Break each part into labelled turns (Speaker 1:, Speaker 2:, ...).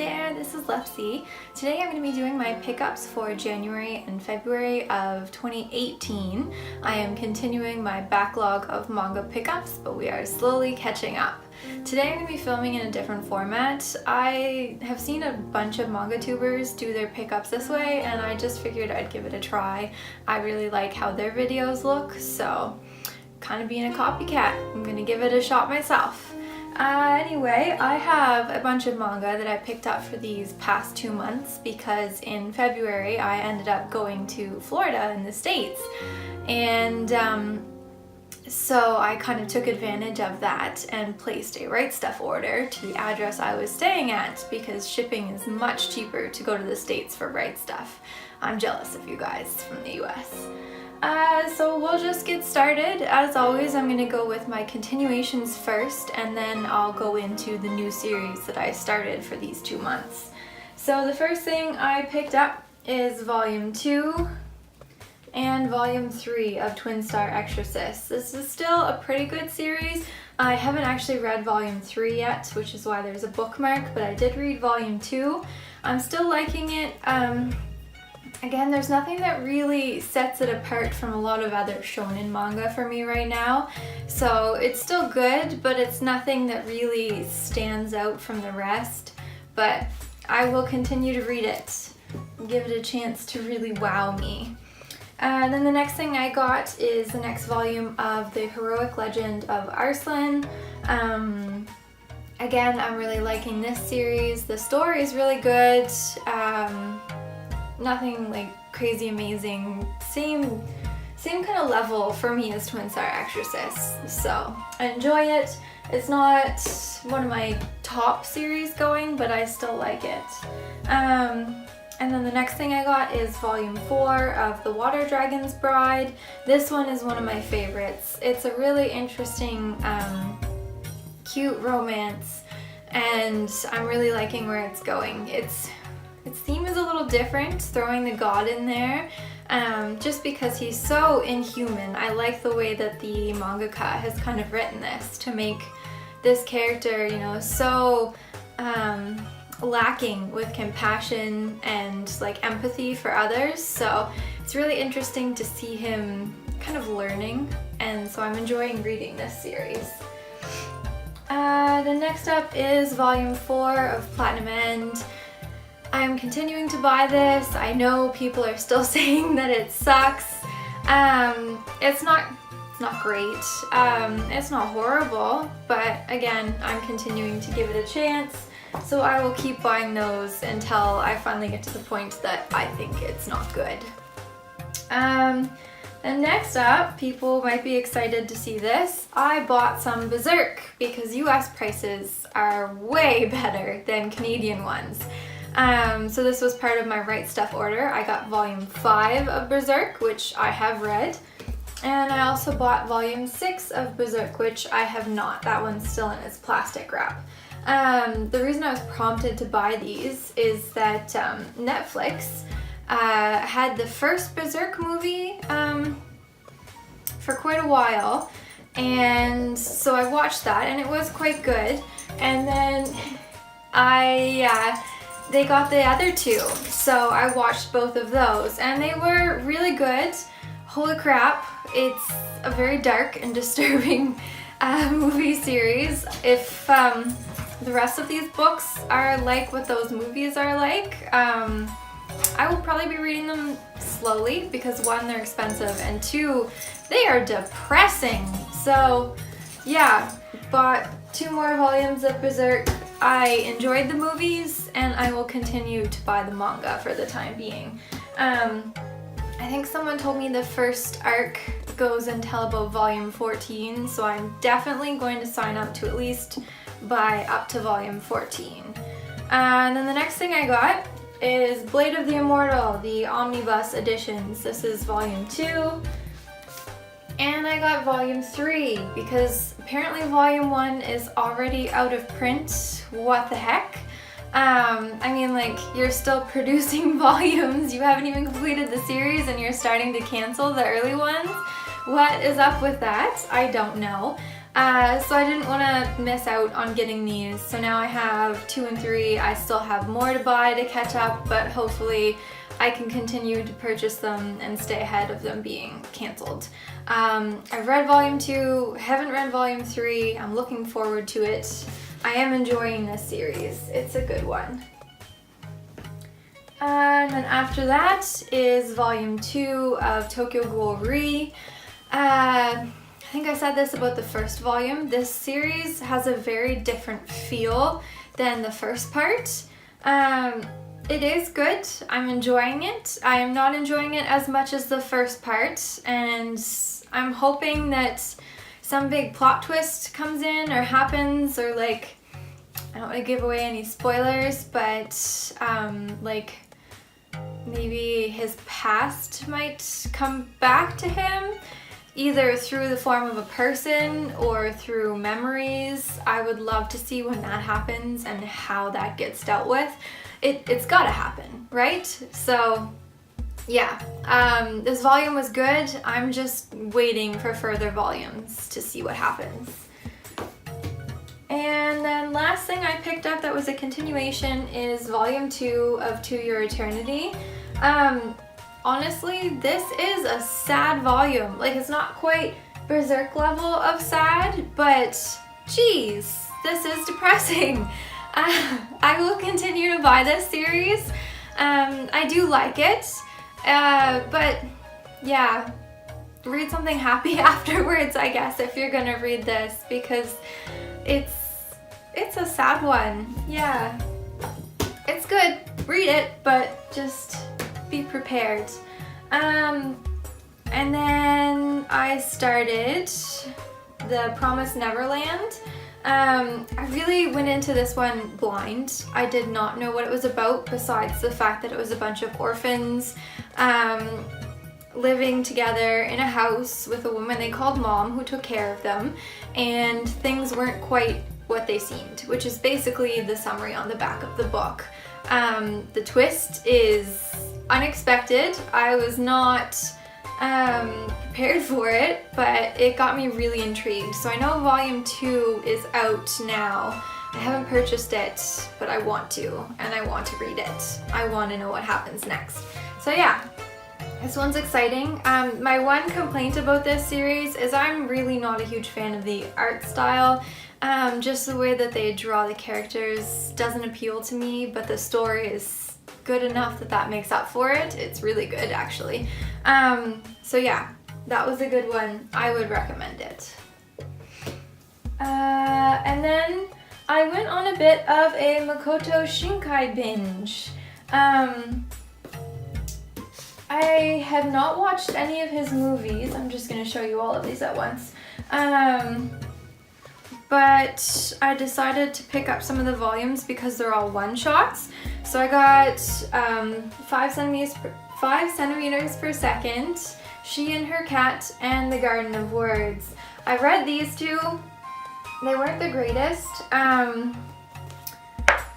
Speaker 1: there, this is Lexi. Today I'm going to be doing my pickups for January and February of 2018. I am continuing my backlog of manga pickups, but we are slowly catching up. Today I'm going to be filming in a different format. I have seen a bunch of manga tubers do their pickups this way, and I just figured I'd give it a try. I really like how their videos look, so kind of being a copycat, I'm going to give it a shot myself. Anyway, I have a bunch of manga that I picked up for these past 2 months because in February I ended up going to Florida in the States, and so I kind of took advantage of that and placed a Right Stuff order to the address I was staying at because shipping is much cheaper to go to the States for Right Stuff. I'm jealous of you guys from the US. So we'll just get started. As always, I'm going to go with my continuations first, and then I'll go into the new series that I started for these 2 months. So the first thing I picked up is Volume 2 and Volume 3 of Twin Star Exorcist. This is still a pretty good series. I haven't actually read Volume 3 yet, which is why there's a bookmark, but I did read Volume 2. I'm still liking it. Again, there's nothing that really sets it apart from a lot of other shonen manga for me right now. So it's still good, but it's nothing that really stands out from the rest. But I will continue to read it and give it a chance to really wow me. Then the next thing I got is the next volume of The Heroic Legend of Arslan. Again, I'm really liking this series. The story is really good. Nothing like crazy amazing. Same kind of level for me as Twin Star Exorcist. So I enjoy it. It's not one of my top series going, but I still like it. And then the next thing I got is Volume 4 of The Water Dragon's Bride. This one is one of my favorites. It's a really interesting, cute romance, and I'm really liking where it's going. Its theme is a little different, throwing the god in there, just because he's so inhuman. I like the way that the mangaka has kind of written this to make this character, you know, so lacking with compassion and like empathy for others. So it's really interesting to see him kind of learning, and so I'm enjoying reading this series. Then next up is Volume 4 of Platinum End. I'm continuing to buy this. I know people are still saying that it sucks. It's not great. It's not horrible, but again, I'm continuing to give it a chance. So I will keep buying those until I finally get to the point that I think it's not good. And next up, people might be excited to see this. I bought some Berserk because US prices are way better than Canadian ones. So this was part of my Right Stuff order. I got Volume 5 of Berserk, which I have read. And I also bought Volume 6 of Berserk, which I have not. That one's still in its plastic wrap. The reason I was prompted to buy these is that Netflix had the first Berserk movie for quite a while. And so I watched that, and it was quite good. And then they got the other two, so I watched both of those, and they were really good. Holy crap, it's a very dark and disturbing movie series. If the rest of these books are like what those movies are like, I will probably be reading them slowly because 1, they're expensive, and 2, they are depressing. So yeah, bought 2 more volumes of Berserk. I enjoyed the movies, and I will continue to buy the manga for the time being. I think someone told me the first arc goes until about Volume 14, so I'm definitely going to sign up to at least buy up to Volume 14. And then the next thing I got is Blade of the Immortal, the Omnibus editions. This is Volume 2. And I got Volume 3 because apparently Volume 1 is already out of print. What the heck? I mean, like, you're still producing volumes, you haven't even completed the series, and you're starting to cancel the early ones? What is up with that? I don't know. So I didn't want to miss out on getting these. So now I have 2 and 3. I still have more to buy to catch up, but hopefully I can continue to purchase them and stay ahead of them being canceled. I've read volume 2, haven't read volume 3. I'm looking forward to it. I am enjoying this series. It's a good one. And then after that is volume 2 of Tokyo Ghoul Re. I think I said this about the first volume. This series has a very different feel than the first part. It is good. I'm enjoying it. I am not enjoying it as much as the first part, and I'm hoping that some big plot twist comes in or happens, or like, I don't want to give away any spoilers, but like maybe his past might come back to him, either through the form of a person or through memories. I would love to see when that happens and how that gets dealt with. It's gotta happen, right? So yeah, this volume was good. I'm just waiting for further volumes to see what happens. And then last thing I picked up that was a continuation is volume 2 of To Your Eternity. Honestly, this is a sad volume. Like, it's not quite Berserk level of sad, but geez, this is depressing. I will continue to buy this series. I do like it, but yeah, read something happy afterwards, I guess, if you're gonna read this, because it's a sad one. Yeah, it's good, read it, but just be prepared. And then I started The Promised Neverland. I really went into this one blind. I did not know what it was about, besides the fact that it was a bunch of orphans living together in a house with a woman they called Mom, who took care of them, and things weren't quite what they seemed, which is basically the summary on the back of the book. The twist is unexpected. I was not prepared for it, but it got me really intrigued. So I know volume 2 is out now. I haven't purchased it, but I want to, and I want to read it. I want to know what happens next. So yeah, this one's exciting. My one complaint about this series is I'm really not a huge fan of the art style. Just the way that they draw the characters doesn't appeal to me, but the story is good enough that makes up for it. It's really good, actually. So yeah, that was a good one. I would recommend it. And then I went on a bit of a Makoto Shinkai binge. I have not watched any of his movies. I'm just going to show you all of these at once. But I decided to pick up some of the volumes because they're all one-shots. So I got 5 centimeters per second, She and Her Cat, and The Garden of Words. I read these two. They weren't the greatest.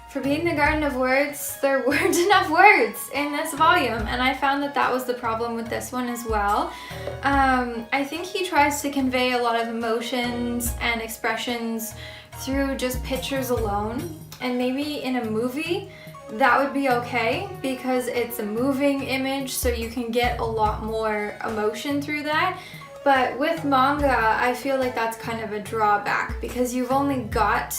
Speaker 1: For being The Garden of Words, there weren't enough words in this volume, and I found that was the problem with this one as well. I think he tries to convey a lot of emotions and expressions through just pictures alone, and maybe in a movie that would be okay because it's a moving image, so you can get a lot more emotion through that. But with manga, I feel like that's kind of a drawback because you've only got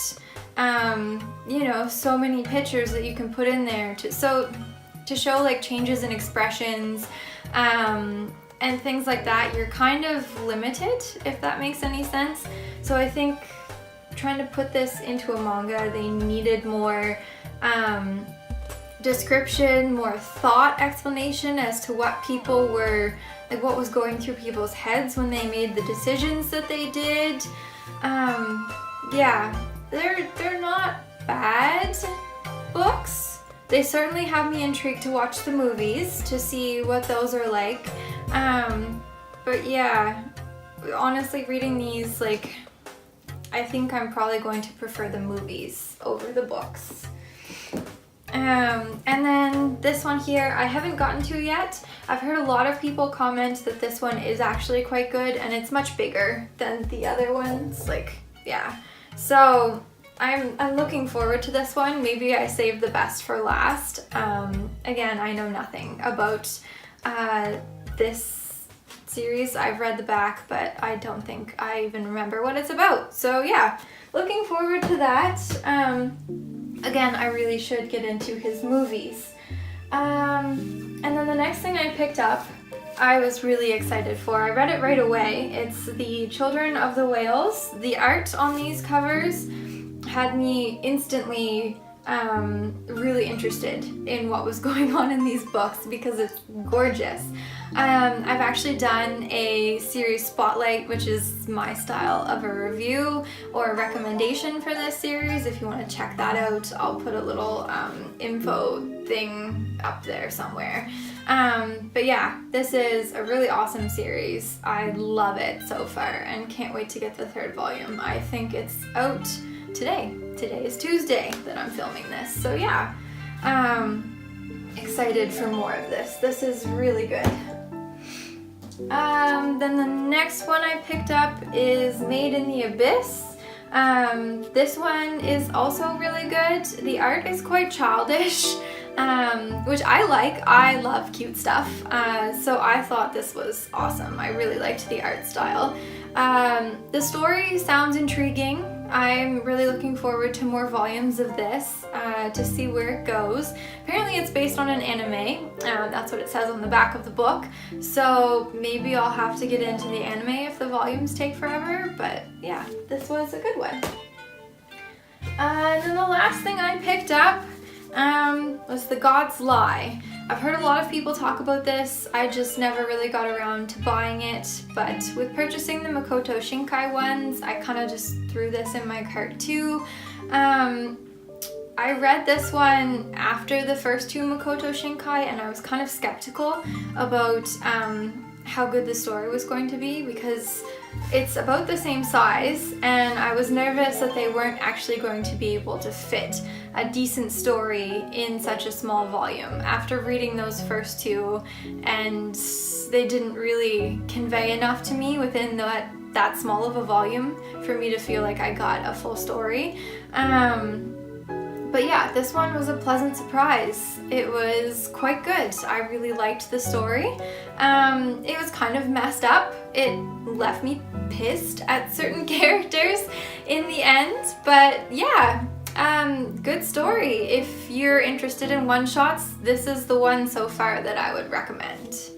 Speaker 1: you know, so many pictures that you can put in there to show like changes in expressions and things like that. You're kind of limited, if that makes any sense. So I think trying to put this into a manga, they needed more description, more thought explanation as to what people were, like what was going through people's heads when they made the decisions that they did. Yeah, they're not bad books. They certainly have me intrigued to watch the movies to see what those are like. But yeah, honestly, reading these, like, I think I'm probably going to prefer the movies over the books. And then this one here, I haven't gotten to yet. I've heard a lot of people comment that this one is actually quite good, and it's much bigger than the other ones. Like, yeah. So I'm looking forward to this one. Maybe I saved the best for last. Again, I know nothing about this series. I've read the back, but I don't think I even remember what it's about. So yeah, looking forward to that. Again, I really should get into his movies. And then the next thing I picked up, I was really excited for. I read it right away. It's The Children of the Whales. The art on these covers had me instantly really interested in what was going on in these books because it's gorgeous. I've actually done a series spotlight, which is my style of a review or a recommendation for this series. If you want to check that out, I'll put a little info thing up there somewhere. But yeah, this is a really awesome series. I love it so far and can't wait to get the third volume. I think it's out today. Today is Tuesday that I'm filming this. So yeah, excited for more of this. This is really good. Then the next one I picked up is Made in the Abyss. This one is also really good. The art is quite childish, which I like. I love cute stuff, so I thought this was awesome. I really liked the art style. The story sounds intriguing. I'm really looking forward to more volumes of this to see where it goes. Apparently it's based on an anime. That's what it says on the back of the book. So maybe I'll have to get into the anime if the volumes take forever. But yeah, this was a good one. And then the last thing I picked up was The God's Lie. I've heard a lot of people talk about this. I just never really got around to buying it, but with purchasing the Makoto Shinkai ones, I kind of just threw this in my cart too. I read this one after the first two Makoto Shinkai, and I was kind of skeptical about how good the story was going to be because it's about the same size, and I was nervous that they weren't actually going to be able to fit a decent story in such a small volume. After reading those first two, and they didn't really convey enough to me within that small of a volume for me to feel like I got a full story. But yeah, this one was a pleasant surprise. It was quite good. I really liked the story. It was kind of messed up. It left me pissed at certain characters in the end, but yeah, good story. If you're interested in one-shots, this is the one so far that I would recommend.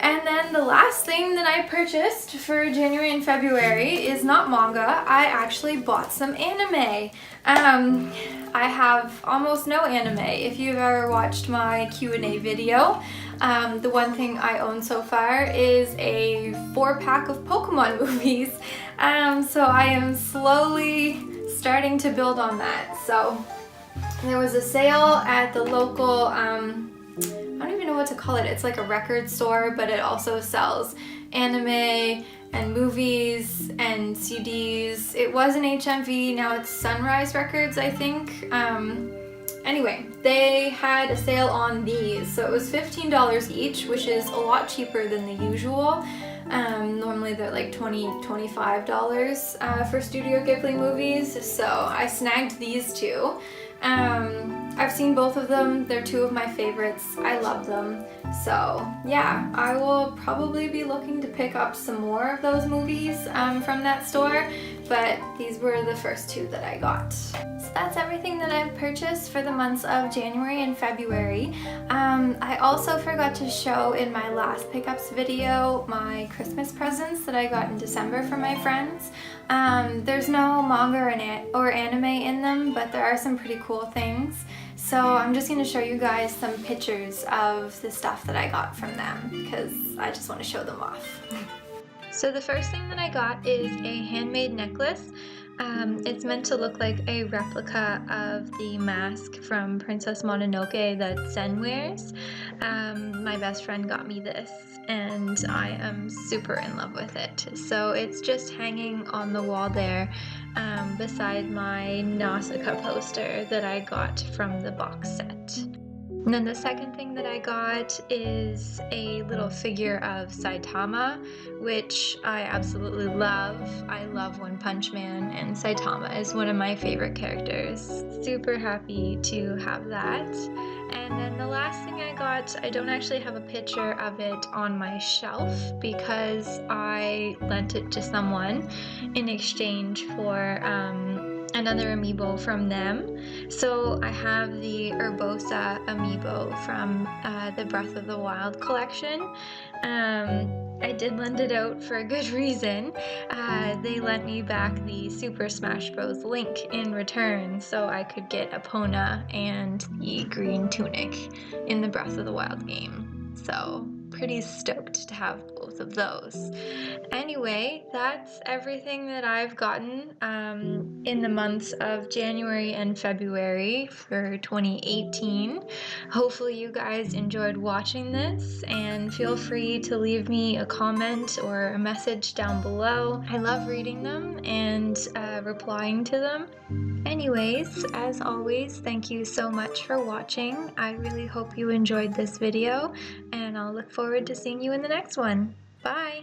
Speaker 1: And then the last thing that I purchased for January and February is not manga. I actually bought some anime. I have almost no anime. If you've ever watched my Q&A video, the one thing I own so far is a 4-pack of Pokemon movies. So I am slowly starting to build on that. So there was a sale at the local, I don't even know what to call it. It's like a record store, but it also sells anime and movies and CDs. It was an HMV, now it's Sunrise Records, I think. Anyway, they had a sale on these, so it was $15 each, which is a lot cheaper than the usual. Normally they're like $20–$25 for Studio Ghibli movies, so I snagged these two. I've seen both of them. They're two of my favorites. I love them. So yeah, I will probably be looking to pick up some more of those movies from that store, but these were the first two that I got. So that's everything that I've purchased for the months of January and February. I also forgot to show in my last pickups video my Christmas presents that I got in December from my friends. There's no manga or anime in them, but there are some pretty cool things. So I'm just going to show you guys some pictures of the stuff that I got from them because I just want to show them off. So the first thing that I got is a handmade necklace. It's meant to look like a replica of the mask from Princess Mononoke that Sen wears. My best friend got me this and I am super in love with it. So it's just hanging on the wall there beside my Nausicaa poster that I got from the box set. And then the second thing that I got is a little figure of Saitama, which I absolutely love. I love One Punch Man, and Saitama is one of my favorite characters. Super happy to have that. And then the last thing I got, I don't actually have a picture of it on my shelf because I lent it to someone in exchange for another amiibo from them. So I have the Urbosa amiibo from the Breath of the Wild collection. I did lend it out for a good reason. They lent me back the Super Smash Bros. Link in return so I could get Epona and the green tunic in the Breath of the Wild game. So pretty stoked to have both of those. Anyway, that's everything that I've gotten in the months of January and February for 2018. Hopefully you guys enjoyed watching this, and feel free to leave me a comment or a message down below. I love reading them and replying to them. Anyways, as always, thank you so much for watching. I really hope you enjoyed this video, and I'll look forward to seeing you in the next one. Bye!